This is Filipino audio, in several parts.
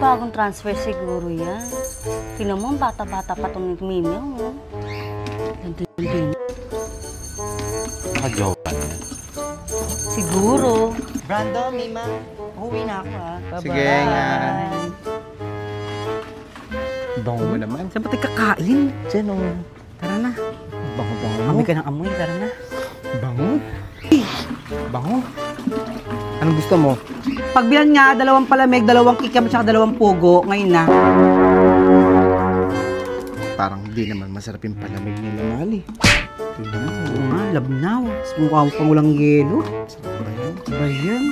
bagong transfer siguro yan. Tingnan mo, bata-bata pa itong Mimiaw, no? Landi-landi. Naka-jowa niya. Siguro. Brando, Mima, uwi na ako Bye-bye. Sige nga. Bango mo naman. Saan ba tayo kakain? Diyan, oh. Tara na. Bango-bango. Amoy ka ng amoy, tara na. Bango? Bango? Anong gusto mo? Pagbilan nga, 2 palamig, 2 kikam, tsaka 2 pugo. Ngayon na. Parang hindi naman masarap yung palamig ni Lamali. Tingnan mo. Oo nga, labnaw. Mukha mo pang walang yelo. Sarap ba yan? Ba yan?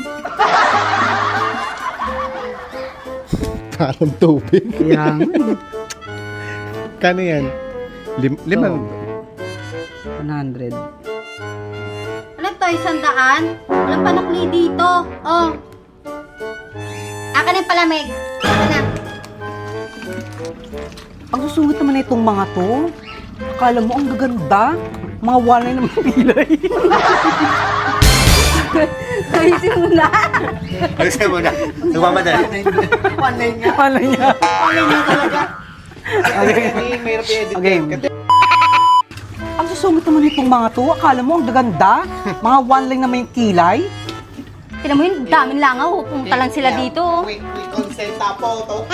Parang tubig. Kaya nga. Kano yan? Liman. 100. Ano to, 100? Walang panukli dito. Oh. Akin yung palamig. Akin na. Ang susungit naman na itong mga to. Akala mo ang gaganda. Mga walay na mga pilay. Ayusin mo na. Alisin mo na. Nagmamadali. Walay niya. Walay niya. Walay niya talaga. Okay. Ang susungit naman itong mga to. Akala mo ang gaganda. Mga walay na may kilay. Tingnan mo yun, daming langaw. Pumunta lang sila dito. Quick consent po to.